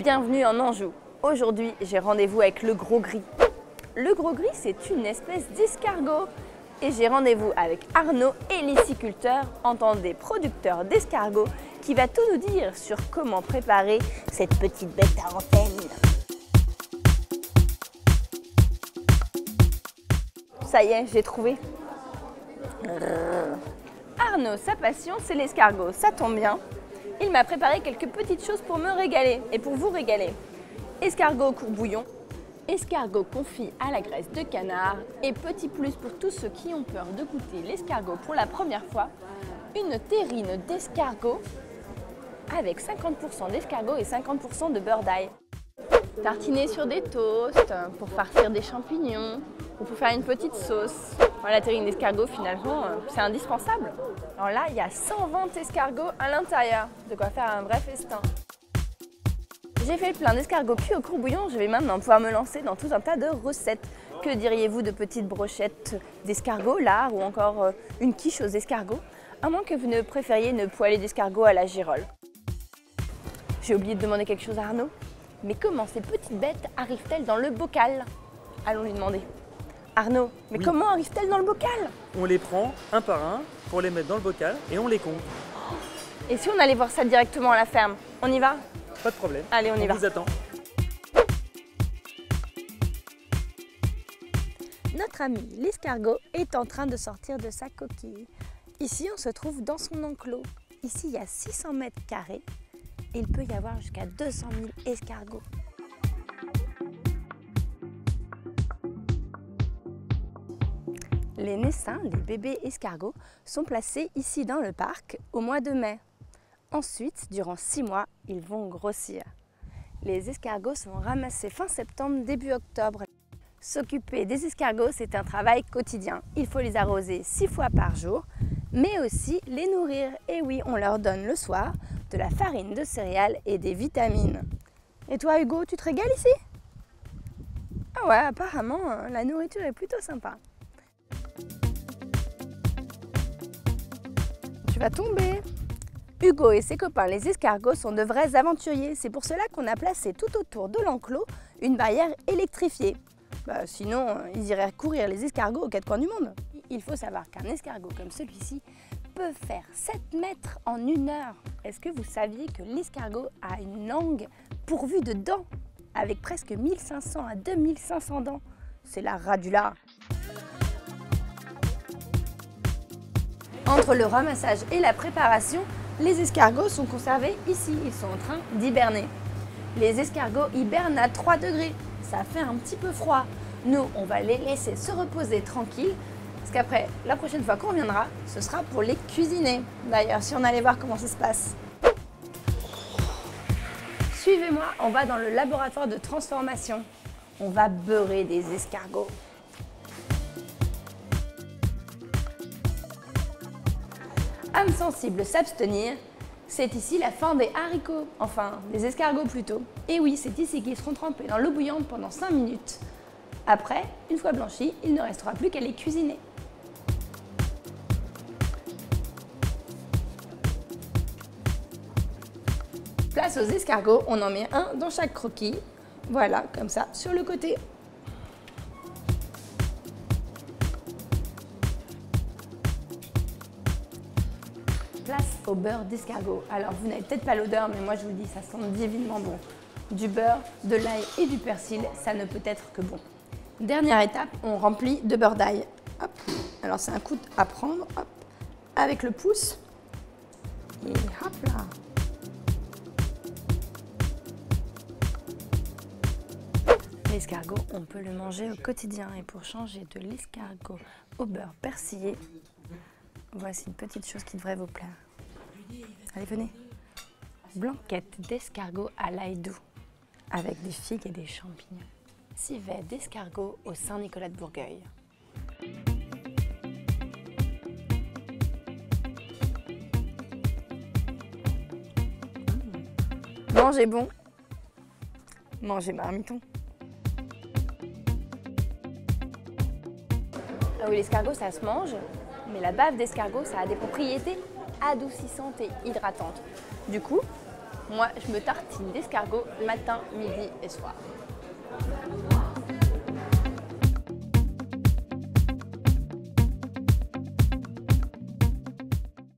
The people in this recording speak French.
Bienvenue en Anjou. Aujourd'hui, j'ai rendez-vous avec le gros gris. Le gros gris, c'est une espèce d'escargot. Et j'ai rendez-vous avec Arnaud, héliciculteur, entendez producteur d'escargots, qui va tout nous dire sur comment préparer cette petite bête à antenne. Ça y est, j'ai trouvé. Arnaud, sa passion, c'est l'escargot. Ça tombe bien. Il m'a préparé quelques petites choses pour me régaler et pour vous régaler. Escargot au courbouillon, escargot confit à la graisse de canard et petit plus pour tous ceux qui ont peur de goûter l'escargot pour la première fois, une terrine d'escargot avec 50% d'escargot et 50% de beurre d'ail. Tartiner sur des toasts, pour farcir des champignons ou pour faire une petite sauce. La terrine d'escargot, finalement, c'est indispensable. Alors là, il y a 120 escargots à l'intérieur, de quoi faire un vrai festin. J'ai fait le plein d'escargots cuits au courbouillon, je vais maintenant pouvoir me lancer dans tout un tas de recettes. Que diriez-vous de petites brochettes d'escargots, lard ou encore une quiche aux escargots, à moins que vous ne préfériez une poêlée d'escargots à la girole. J'ai oublié de demander quelque chose à Arnaud. Mais comment ces petites bêtes arrivent-elles dans le bocal? Allons lui demander. Arnaud, mais oui. Comment arrivent-elles dans le bocal? On les prend un par un pour les mettre dans le bocal et on les compte. Et si on allait voir ça directement à la ferme? On y va? Pas de problème. Allez, on y va. On vous attend. Notre ami l'escargot est en train de sortir de sa coquille. Ici, on se trouve dans son enclos. Ici, il y a 600 mètres carrés. Et il peut y avoir jusqu'à 200 000 escargots. Les naissins, les bébés escargots, sont placés ici dans le parc au mois de mai. Ensuite, durant 6 mois, ils vont grossir. Les escargots sont ramassés fin septembre, début octobre. S'occuper des escargots, c'est un travail quotidien. Il faut les arroser 6 fois par jour, mais aussi les nourrir. Et oui, on leur donne le soir de la farine de céréales et des vitamines. Et toi Hugo, tu te régales ici? Ah ouais, apparemment, la nourriture est plutôt sympa. Tu vas tomber. Hugo et ses copains les escargots sont de vrais aventuriers. C'est pour cela qu'on a placé tout autour de l'enclos une barrière électrifiée. Sinon, ils iraient courir les escargots aux quatre coins du monde. Il faut savoir qu'un escargot comme celui-ci peut faire 7 mètres en 1 heure. Est-ce que vous saviez que l'escargot a une langue pourvue de dents, avec presque 1500 à 2500 dents? C'est la radula. Entre le ramassage et la préparation, les escargots sont conservés ici. Ils sont en train d'hiberner. Les escargots hibernent à 3 degrés. Ça fait un petit peu froid. Nous, on va les laisser se reposer tranquilles. Parce qu'après, la prochaine fois qu'on reviendra, ce sera pour les cuisiner. D'ailleurs, si on allait voir comment ça se passe. Suivez-moi, on va dans le laboratoire de transformation. On va beurrer des escargots. Âme sensible s'abstenir, c'est ici la fin des haricots, enfin des escargots plutôt. Et oui, c'est ici qu'ils seront trempés dans l'eau bouillante pendant 5 minutes. Après, une fois blanchis, il ne restera plus qu'à les cuisiner. Place aux escargots, on en met un dans chaque croquis. Voilà, comme ça, sur le côté. Place au beurre d'escargot. Alors, vous n'avez peut-être pas l'odeur, mais moi je vous dis, ça sent divinement bon. Du beurre, de l'ail et du persil, ça ne peut être que bon. Dernière étape, on remplit de beurre d'ail. Hop. Alors, c'est un coup à prendre, hop, avec le pouce. Et hop là. L'escargot, on peut le manger au quotidien. Et pour changer de l'escargot au beurre persillé, voici une petite chose qui devrait vous plaire. Allez, venez. Blanquette d'escargot à l'ail doux, avec des figues et des champignons. Civet d'escargot au Saint-Nicolas de Bourgueil. Mangez bon, mangez marmiton. Ah oui, l'escargot, ça se mange, mais la bave d'escargot, ça a des propriétés adoucissantes et hydratantes. Du coup, Moi, je me tartine d'escargot matin, midi et soir.